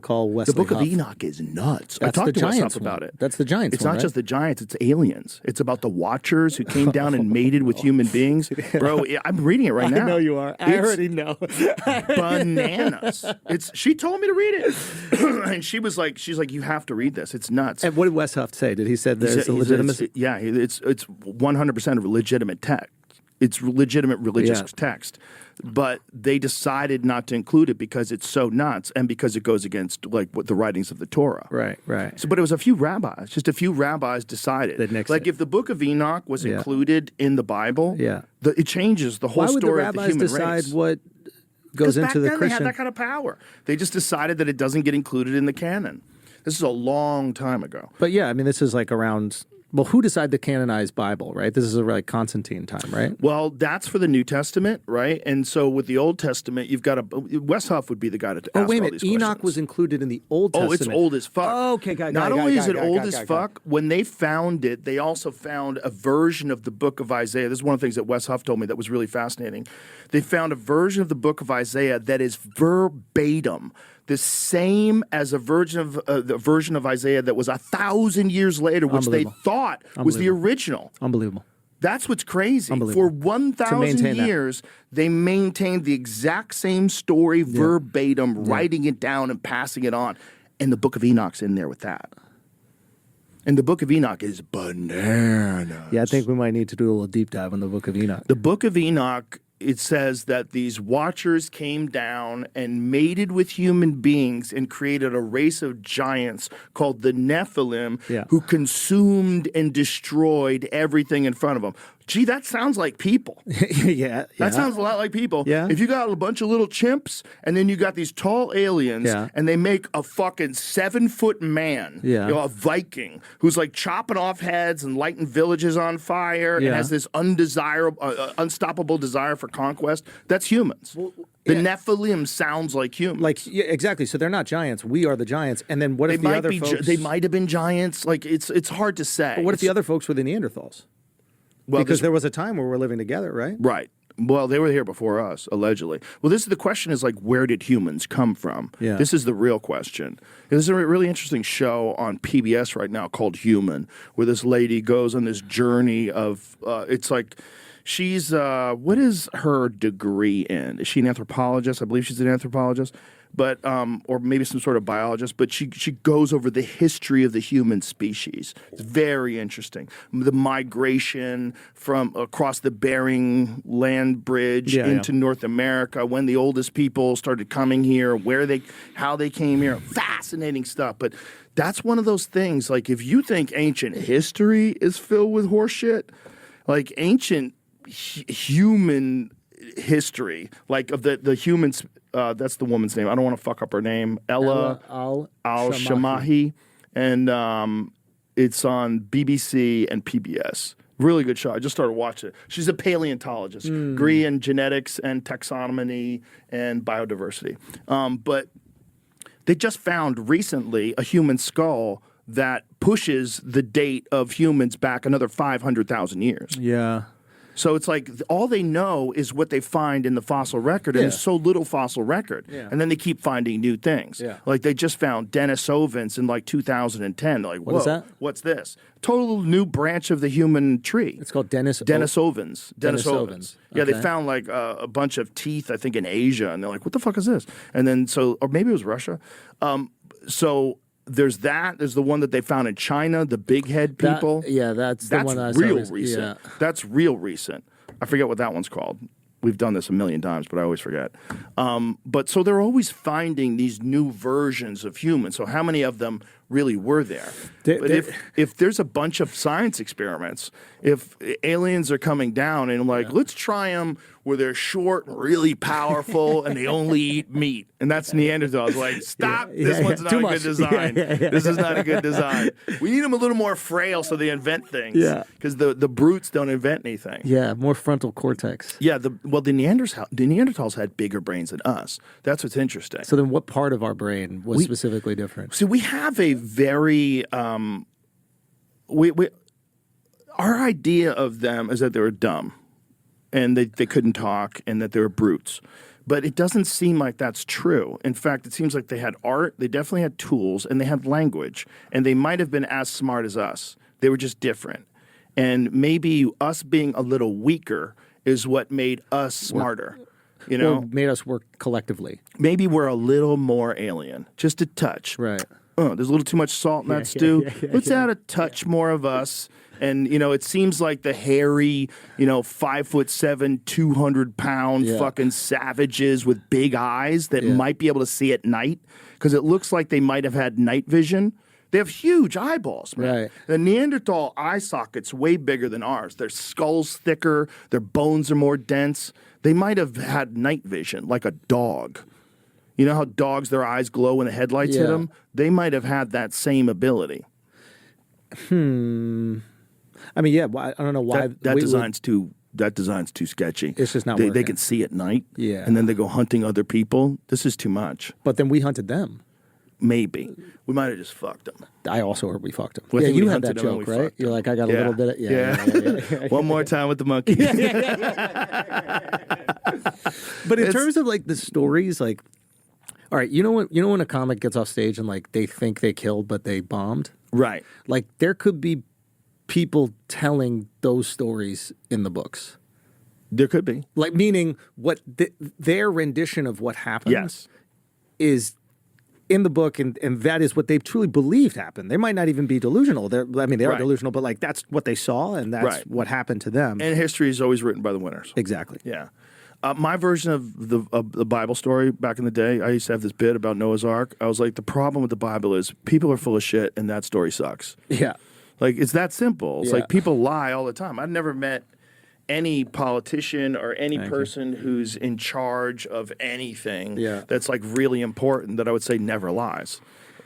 call Wesley The Book of Huff. Enoch is nuts. That's I talked the to Wes Giants Huff about one. it. That's the Giants It's one, not right? just the Giants, it's aliens. It's about the Watchers who came down and mated with human beings. Bro, I'm reading it right now. I know you are. I already know. Bananas. She told me to read it. And she's like, you have to read this. It's nuts. And what did Wes Huff say? Did he say there's a legitimacy? It's 100% of a legitimate text. It's legitimate religious text. But they decided not to include it because it's so nuts and because it goes against like what the writings of the Torah. Right. So, but it was a few rabbis. Just a few rabbis decided. Like if the Book of Enoch was included in the Bible, it changes the whole story of the human race. Why would the rabbis decide what goes into the Christian? They had that kind of power. They just decided that it doesn't get included in the canon. This is a long time ago. But yeah, I mean, this is like around. Well, who decided the canonized Bible, right? This is like Constantine time, right? Well, that's for the New Testament, right? And so with the Old Testament, you've got Wes Huff would be the guy to ask all these questions. Oh, wait a minute. Enoch was included in the Old Testament. Oh, it's old as fuck. Oh, okay, got it. Not only is it old as fuck, when they found it, they also found a version of the Book of Isaiah. This is one of the things that Wes Huff told me that was really fascinating. They found a version of the Book of Isaiah that is verbatim the same as a version of the version of Isaiah that was 1,000 years later, which they thought was the original. Unbelievable. That's what's crazy. For 1,000 years, they maintained the exact same story verbatim, writing it down and passing it on. And the Book of Enoch's in there with that. And the Book of Enoch is bananas. Yeah, I think we might need to do a little deep dive on the Book of Enoch. The Book of Enoch, it says that these Watchers came down and mated with human beings and created a race of giants called the Nephilim who consumed and destroyed everything in front of them. Gee, that sounds like people. That sounds a lot like people. If you got a bunch of little chimps and then you got these tall aliens and they make a fucking 7-foot man, you know, a Viking who's like chopping off heads and lighting villages on fire and has this unstoppable desire for conquest, that's humans. Well, the Nephilim sounds like humans. Like exactly. So they're not giants. We are the giants. And then what if the other folks? They might have been giants. Like it's hard to say. But what if the other folks were the Neanderthals? Well, because there was a time where we're living together, right? Right. Well, they were here before us, allegedly. Well, the question is like, where did humans come from? Yeah. This is the real question. There's a really interesting show on PBS right now called Human, where this lady goes on this journey of, it's like, she's, what is her degree in? Is she an anthropologist? I believe she's an anthropologist. But or maybe some sort of biologist, but she goes over the history of the human species. It's very interesting. The migration from across the Bering Land Bridge into North America, when the oldest people started coming here, how they came here. Fascinating stuff. But that's one of those things, like if you think ancient history is filled with horseshit, like ancient human history, like of the humans. That's the woman's name. I don't want to fuck up her name. Ella al-Shamahi. And it's on BBC and PBS. Really good show. I just started watching it. She's a paleontologist, degree in genetics and taxonomy and biodiversity. But they just found recently a human skull that pushes the date of humans back another 500,000 years. Yeah. So it's like all they know is what they find in the fossil record, and there's so little fossil record. And then they keep finding new things. Like they just found Denisovans in like 2010. They're like, what is that? What's this? Total new branch of the human tree. It's called Denisovans. Yeah, Okay. they found like a bunch of teeth, I think, in Asia, and they're like, what the fuck is this? And then or maybe it was Russia. So there's that. There's the one that they found in China, the big head people. That's the one I saw. That's real recent. Yeah. That's real recent. I forget what that one's called. We've done this a million times, but I always forget. But so they're always finding these new versions of humans. So how many of them really were there? But if there's a bunch of science experiments, if aliens are coming down and like, let's try them where they're short and really powerful and they only eat meat. And that's Neanderthals. Like, stop. This one's not a good design. This is not a good design. We need them a little more frail so they invent things. Because the brutes don't invent anything. Yeah, more frontal cortex. Yeah, the Neanderthals had bigger brains than us. That's what's interesting. So then what part of our brain was specifically different? So we have a very our idea of them is that they were dumb and they couldn't talk and that they were brutes. But it doesn't seem like that's true. In fact, it seems like they had art, they definitely had tools, and they had language. And they might have been as smart as us. They were just different. And maybe us being a little weaker is what made us smarter. You know? Or made us work collectively. Maybe we're a little more alien, just a touch. Right. Oh, there's a little too much salt in that stew. Let's add a touch more of us. And, you know, it seems like the hairy, 5'7", 200-pound fucking savages with big eyes that might be able to see at night, because it looks like they might have had night vision. They have huge eyeballs, man. Right. The Neanderthal eye socket's way bigger than ours. Their skull's thicker. Their bones are more dense. They might have had night vision, like a dog. You know how dogs, their eyes glow when the headlights hit them? They might have had that same ability. I mean, I don't know why that design's too sketchy. It's just not They working. can see at night, Yeah. and then they go hunting other people. This is too much. But then we hunted them. Maybe we might have just fucked them. I also heard we fucked them. Well, I think you we had that hunted them and joke, we right? fucked You're them. like, I got a little bit of yeah. One more time with the monkey. But in terms of like the stories, like, all right, you know when a comic gets off stage and like they think they killed but they bombed, Right. like there could be people telling those stories in the books. There could be. Like meaning what their rendition of what happened is in the book, and that is what they truly believed happened. They might not even be delusional. They are delusional, but like that's what they saw, and that's what happened to them. And history is always written by the winners. Exactly. Yeah. My version of the Bible story back in the day, I used to have this bit about Noah's Ark. I was like, the problem with the Bible is people are full of shit, and that story sucks. Yeah. Like, it's that simple. It's like people lie all the time. I've never met any politician or any person who's in charge of anything that's like really important that I would say never lies.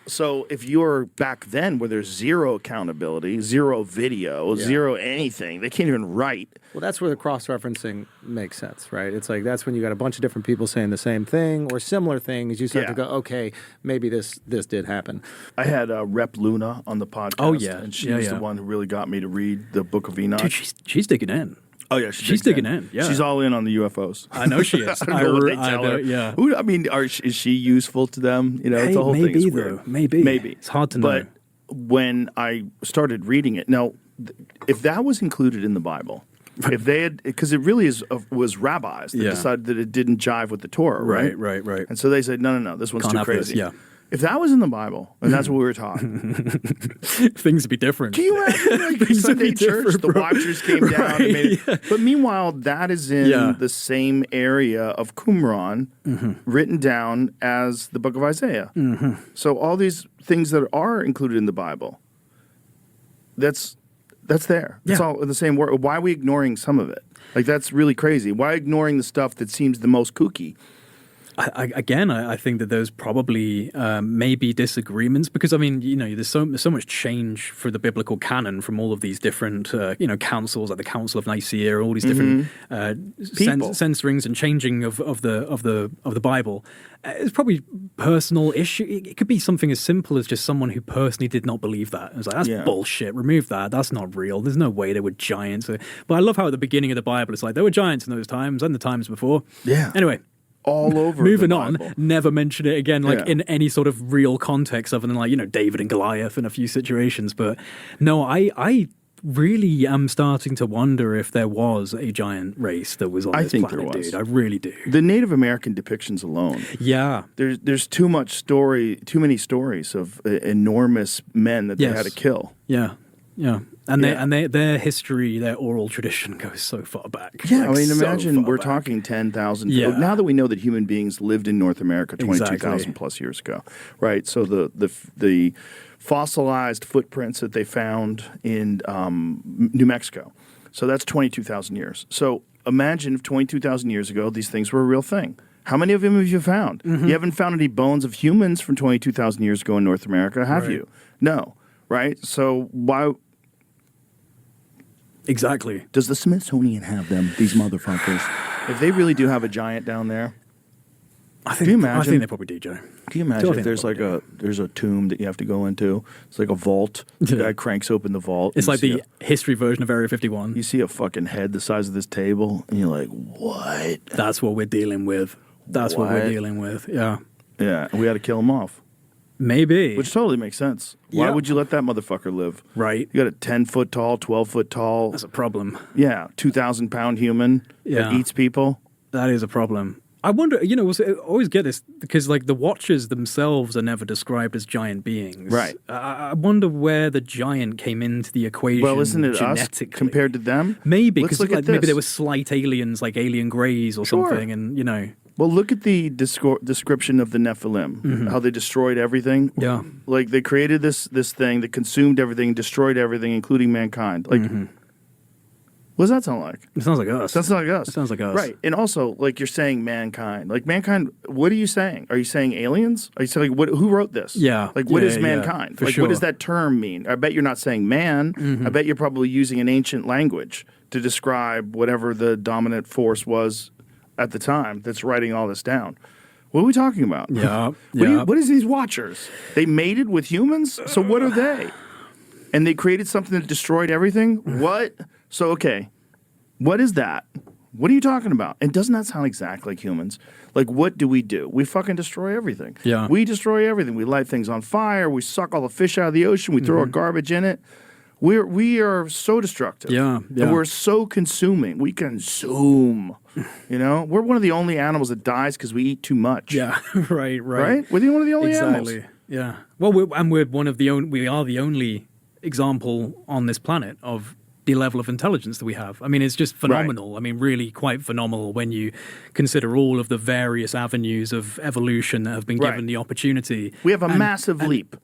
So if you're back then where there's zero accountability, zero video, zero anything, they can't even write. Well, that's where the cross-referencing makes sense, right? It's like that's when you got a bunch of different people saying the same thing or similar things. You start to go, okay, maybe this did happen. I had Rep Luna on the podcast. Oh, yeah. And she was the one who really got me to read the Book of Enoch. Dude, she's digging in. Oh, yeah. She's digging in. Yeah. She's all in on the UFOs. I know she is. I know what they tell her. Yeah. Who, I mean, is she useful to them? You know, it's the whole thing is weird. Though. Maybe. It's hard to know. But when I started reading it, now, if that was included in the Bible, if they had, because it really was rabbis that decided that it didn't jive with the Torah, right? Right. And so they said, no, this one's Can't too have crazy. this, yeah. If that was in the Bible, and that's what we were taught, things would be different. can you imagine like Sunday church, the Watchers came down and made it. But meanwhile, that is in the same area of Qumran, written down as the Book of Isaiah. So all these things that are included in the Bible, that's there. It's all in the same word. Why are we ignoring some of it? Like, that's really crazy. Why ignoring the stuff that seems the most kooky? I think that there's probably maybe disagreements because, I mean, there's so much change for the biblical canon from all of these different, councils, like the Council of Nicaea, all these different censorings and changing of the Bible. It's probably personal issue. It could be something as simple as just someone who personally did not believe that. It's like, that's bullshit. Remove that. That's not real. There's no way there were giants. But I love how at the beginning of the Bible, it's like there were giants in those times and the times before. Yeah. Anyway. All over. Moving on, never mention it again, in any sort of real context other than David and Goliath in a few situations. But no, I really am starting to wonder if there was a giant race that was on this planet, there was. dude. I really do. The Native American depictions alone. Yeah. There's too many stories of enormous men that they had to kill. Yeah. Yeah. And their history, their oral tradition goes so far back. Yeah, I mean, imagine we're talking 10,000. Yeah. Now that we know that human beings lived in North America 22,000 plus years ago, right? So the fossilized footprints that they found in New Mexico, so that's 22,000 years. So imagine if 22,000 years ago these things were a real thing. How many of them have you found? You haven't found any bones of humans from 22,000 years ago in North America, have you? No, right? So why? Exactly. Does the Smithsonian have them, these motherfuckers? If they really do have a giant down there, can you imagine? I think they probably do, Joe. Can you imagine if there's there's a tomb that you have to go into? It's like a vault. The guy cranks open the vault. It's like the history version of Area 51. You see a fucking head the size of this table, and you're like, what? That's what we're dealing with. That's what we're dealing with. Yeah. Yeah, and we had to kill him off. Maybe. Which totally makes sense. Why would you let that motherfucker live? Right. You got a 10-foot tall, 12-foot tall. That's a problem. Yeah, 2,000-pound human that eats people. That is a problem. I wonder, I always get this because, like, the Watchers themselves are never described as giant beings. Right. I wonder where the giant came into the equation. Well, isn't it genetically. us compared to them? Maybe, because maybe there were slight aliens, like alien greys or something, and, Well, look at the description of the Nephilim, how they destroyed everything. Yeah. Like, they created this thing that consumed everything, destroyed everything, including mankind. Like, what does that sound like? It sounds like us. That sounds like us. It sounds like us. Right. And also, like, you're saying mankind. Like, mankind, what are you saying? Are you saying aliens? Are you saying, who wrote this? Yeah. Like, what is mankind? For like, sure. what does that term mean? I bet you're not saying man. I bet you're probably using an ancient language to describe whatever the dominant force was at the time that's writing all this down. What are we talking about? Yeah. What is these Watchers? They mated with humans? So what are they? And they created something that destroyed everything? What? So, okay, what is that? What are you talking about? And doesn't that sound exactly like humans? Like, what do? We fucking destroy everything. Yeah. We destroy everything. We light things on fire. We suck all the fish out of the ocean. We throw our garbage in it. We are so destructive. Yeah. And we're so consuming. We consume. We're one of the only animals that dies because we eat too much. Yeah, right. Right? We're one of the only animals. Exactly. Yeah. Well, we are the only example on this planet of the level of intelligence that we have. I mean, it's just phenomenal. Right. I mean, really quite phenomenal when you consider all of the various avenues of evolution that have been given the opportunity. We have a massive leap.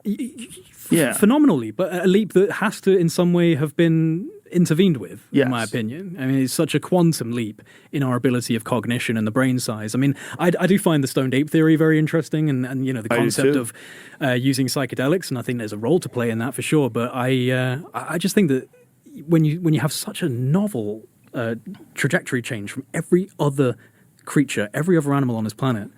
Phenomenal leap, but a leap that has to, in some way, have been intervened with, in my opinion. I mean, it's such a quantum leap in our ability of cognition and the brain size. I mean, I do find the stoned ape theory very interesting, and the concept of using psychedelics, and I think there's a role to play in that for sure. But I just think that when you have such a novel trajectory change from every other creature, every other animal on this planet,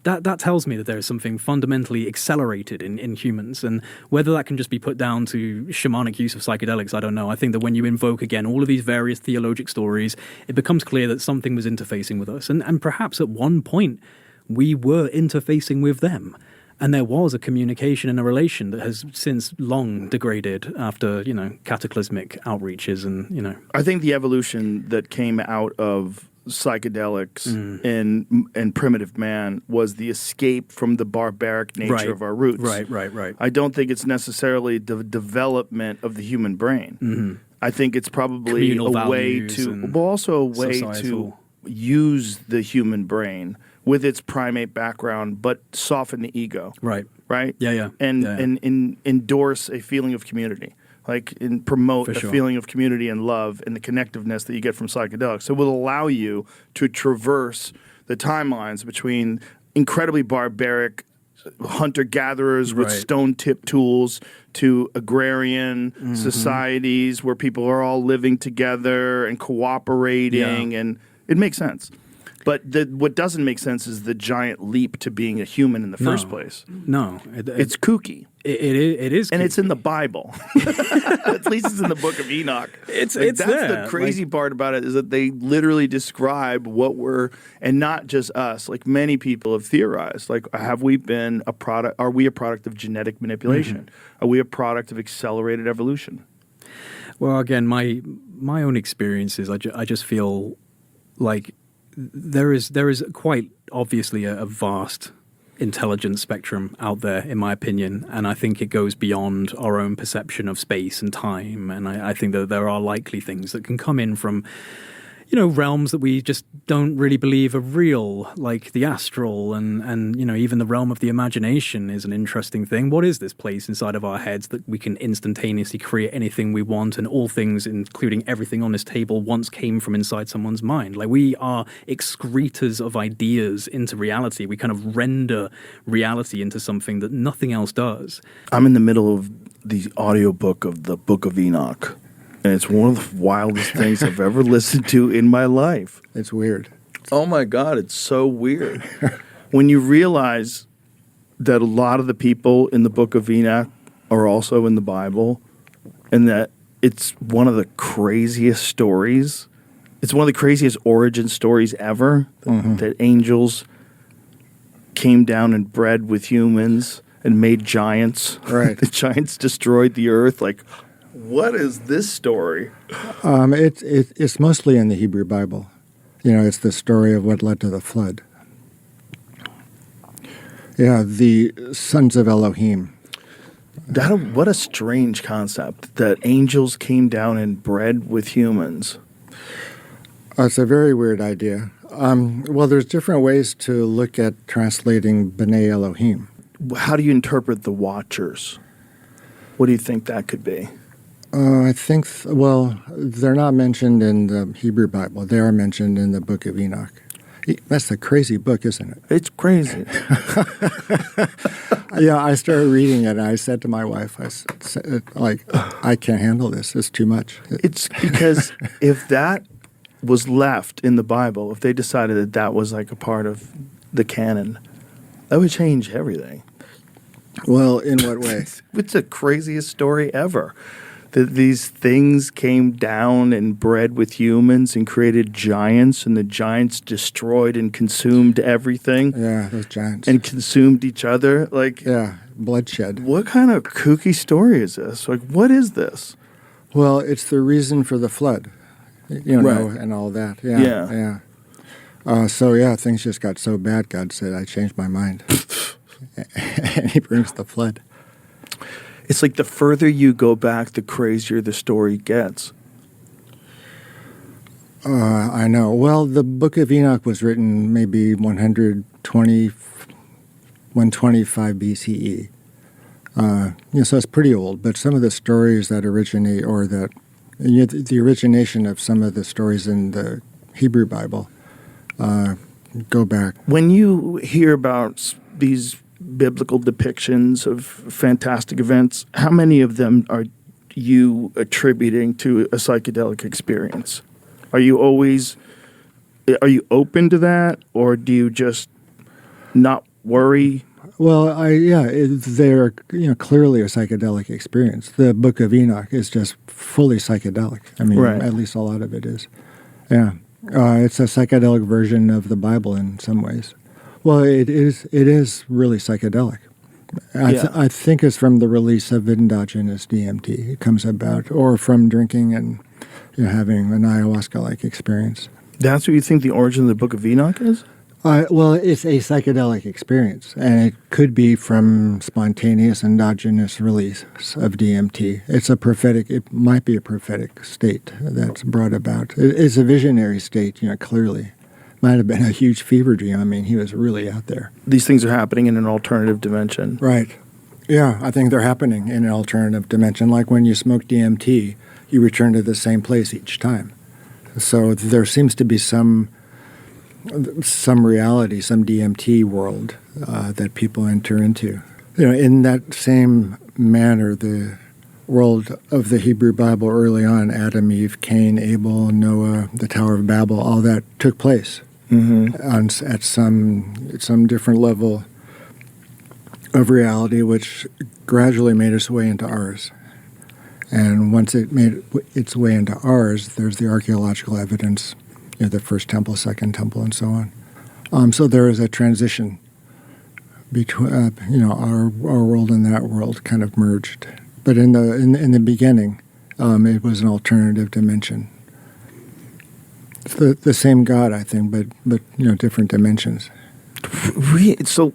that tells me that there is something fundamentally accelerated in humans. And whether that can just be put down to shamanic use of psychedelics, I don't know. I think that when you invoke, again, all of these various theologic stories, it becomes clear that something was interfacing with us. And perhaps at one point, we were interfacing with them. And there was a communication and a relation that has since long degraded after, cataclysmic outreaches and. I think the evolution that came out of psychedelics and primitive man was the escape from the barbaric nature of our roots. Right. I don't think it's necessarily the development of the human brain. I think it's probably communal a way to use the human brain with its primate background, but soften the ego. Right. Yeah. And endorse a feeling of community. And promote a feeling of community and love and the connectiveness that you get from psychedelics. It will allow you to traverse the timelines between incredibly barbaric hunter-gatherers with stone-tipped tools to agrarian societies where people are all living together and cooperating, and it makes sense. But what doesn't make sense is the giant leap to being a human in the first place. No. It's kooky. It is, and it's in the Bible. At least it's in the Book of Enoch. That's there. The crazy part about it is that they literally describe what we're, and not just us. Like many people have theorized. Like, have we been a product? Are we a product of genetic manipulation? Are we a product of accelerated evolution? Well, again, my own experiences, I just feel like there is quite obviously a vast intelligence spectrum out there, in my opinion, and I think it goes beyond our own perception of space and time, and I think that there are likely things that can come in from realms that we just don't really believe are real, like the astral and even the realm of the imagination is an interesting thing. What is this place inside of our heads that we can instantaneously create anything we want, and all things, including everything on this table, once came from inside someone's mind? Like, we are excretors of ideas into reality. We kind of render reality into something that nothing else does. I'm in the middle of the audiobook of the Book of Enoch. And it's one of the wildest things I've ever listened to in my life. It's weird. Oh, my God. It's so weird. When you realize that a lot of the people in the Book of Enoch are also in the Bible, and that it's one of the craziest stories. It's one of the craziest origin stories ever, that angels came down and bred with humans and made giants. Right. The giants destroyed the earth. Like, what is this story? It's mostly in the Hebrew Bible. It's the story of what led to the flood. Yeah, the sons of Elohim. What a strange concept that angels came down and bred with humans. It's a very weird idea. Well, there's different ways to look at translating B'nai Elohim. How do you interpret the Watchers? What do you think that could be? I think, they're not mentioned in the Hebrew Bible. They are mentioned in the Book of Enoch. That's a crazy book, isn't it? It's crazy. Yeah, I started reading it, and I said to my wife, I can't handle this. It's too much. It's because if that was left in the Bible, if they decided that that was like a part of the canon, that would change everything. Well, in what way? It's the craziest story ever. That these things came down and bred with humans and created giants, and the giants destroyed and consumed everything. Yeah, those giants. And consumed each other. Like, yeah, bloodshed. What kind of kooky story is this? Like, what is this? Well, it's the reason for the flood, Right. and all that. Yeah. Things just got so bad, God said, I changed my mind. And he brings the flood. It's like the further you go back, the crazier the story gets. I know. Well, the Book of Enoch was written maybe 125 BCE. So it's pretty old. But some of the stories that originate, or that the origination of some of the stories in the Hebrew Bible, go back. When you hear about these biblical depictions of fantastic events, how many of them are you attributing to a psychedelic experience? Are you open to that, or do you just not worry? Well, they're clearly a psychedelic experience. The Book of Enoch is just fully psychedelic. I mean, Right. At least a lot of it is. Yeah, it's a psychedelic version of the Bible in some ways. Well, it is really psychedelic. I think it's from the release of endogenous DMT. It comes about, or from drinking and having an ayahuasca-like experience. That's what you think the origin of the Book of Enoch is? Well, it's a psychedelic experience, and it could be from spontaneous endogenous release of DMT. It might be a prophetic state that's brought about. It's a visionary state, clearly. Might have been a huge fever dream. I mean, he was really out there. These things are happening in an alternative dimension. Right. Yeah, I think they're happening in an alternative dimension. Like when you smoke DMT, you return to the same place each time. So there seems to be some reality, some DMT world that people enter into. In that same manner, the world of the Hebrew Bible early on, Adam, Eve, Cain, Abel, Noah, the Tower of Babel, all that took place. Mm-hmm. At some different level of reality, which gradually made its way into ours. And once it made its way into ours, there's the archaeological evidence, the first temple, second temple, and so on. So there is a transition between, our world and that world kind of merged. But in the beginning, it was an alternative dimension. It's the same God, I think, but different dimensions. So,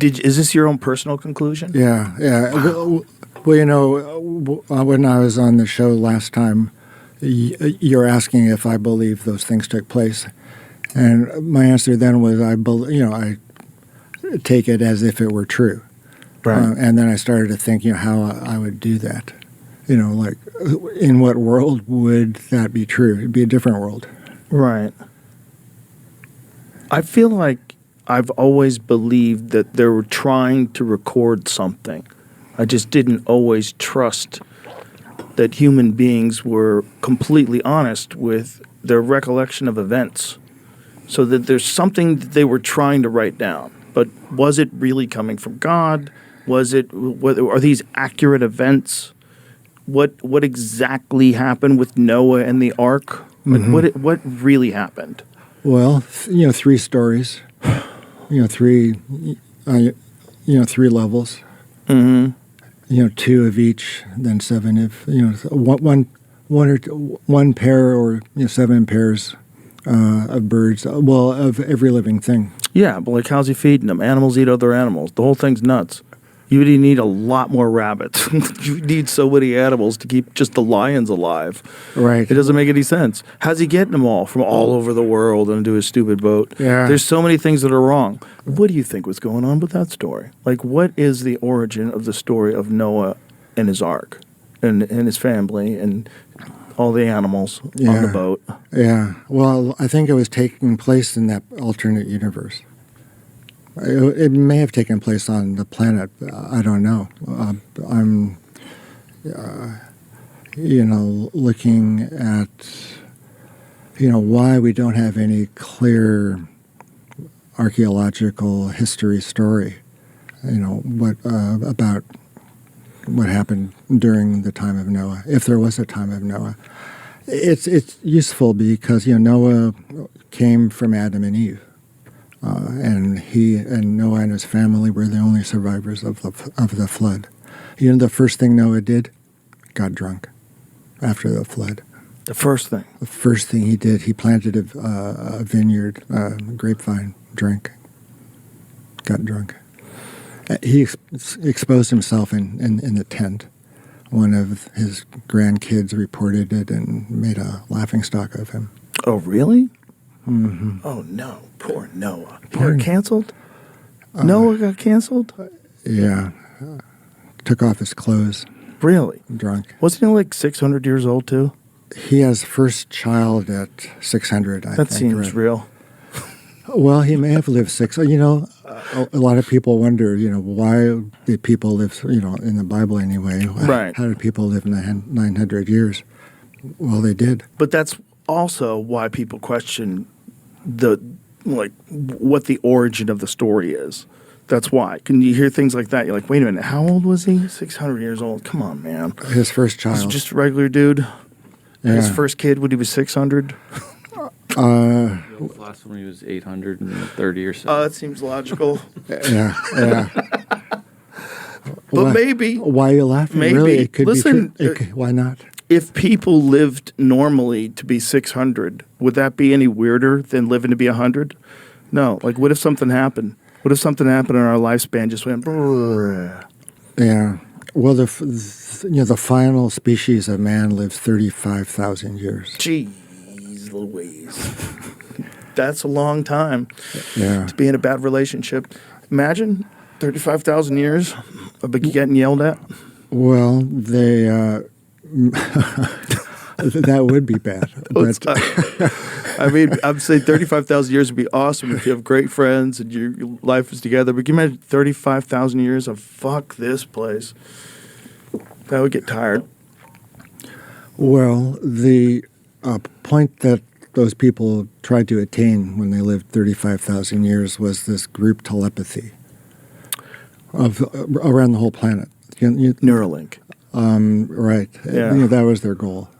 is this your own personal conclusion? Yeah. Well, when I was on the show last time, you're asking if I believe those things took place, and my answer then was I take it as if it were true. Right. And then I started to think, how I would do that. Like, in what world would that be true? It'd be a different world. Right. I feel like I've always believed that they were trying to record something. I just didn't always trust that human beings were completely honest with their recollection of events. So that there's something that they were trying to write down. But was it really coming from God? Are these accurate events? What exactly happened with Noah and the ark? Like, what really happened? Well, 3 stories. Three levels. Mm-hmm. 2 of each, then 7 if one pair or 7 pairs of birds. Well, of every living thing. Yeah, but like how's he feeding them? Animals eat other animals. The whole thing's nuts. You would need a lot more rabbits. You need so many animals to keep just the lions alive. Right. It doesn't make any sense. How's he getting them all from all over the world into his stupid boat? Yeah. There's so many things that are wrong. What do you think was going on with that story? Like, what is the origin of the story of Noah and his ark and his family and all the animals on the boat? Yeah. Well, I think it was taking place in that alternate universe. It may have taken place on the planet. I don't know. I'm, looking at, why we don't have any clear archaeological history story. About what happened during the time of Noah, if there was a time of Noah. It's useful because Noah came from Adam and Eve. And he and Noah and his family were the only survivors of the flood. The first thing Noah did, got drunk after the flood. The first thing? The first thing he did, he planted a vineyard, grapevine, drank, got drunk. He exposed himself in the tent. One of his grandkids reported it and made a laughingstock of him. Oh, really? Mm-hmm. Oh, no. Poor Noah. He got canceled? Noah got canceled? Yeah. Took off his clothes. Really? Drunk. Wasn't he like 600 years old, too? He has first child at 600, I think. That seems right? real. Well, he may have lived 6. A lot of people wonder, why did people live, in the Bible anyway? Right. How did people live 900 years? Well, they did. But that's also why people question what the origin of the story is. That's why. Can you hear things like that? You're like, wait a minute, how old was he? 600 years old. Come on, man. His first child. He's just a regular dude. Yeah. His first kid when he was 600. The last one he was 830 or so. Oh, that seems logical. Yeah. But maybe. Why are you laughing? Maybe. Really, it could Listen, be true. Why not? If people lived normally to be 600, would that be any weirder than living to be 100? No. Like, what if something happened? What if something happened and our lifespan just went... Brrr. Yeah. Well, the final species of man lived 35,000 years. Jeez Louise. That's a long time to be in a bad relationship. Imagine 35,000 years of getting yelled at. Well, they... that would be bad. But I mean, I'm saying 35,000 years would be awesome if you have great friends and your life is together. But can you imagine 35,000 years of fuck this place? That would get tired. Well, the point that those people tried to attain when they lived 35,000 years was this group telepathy around the whole planet. Neuralink. Right. Yeah. That was their goal.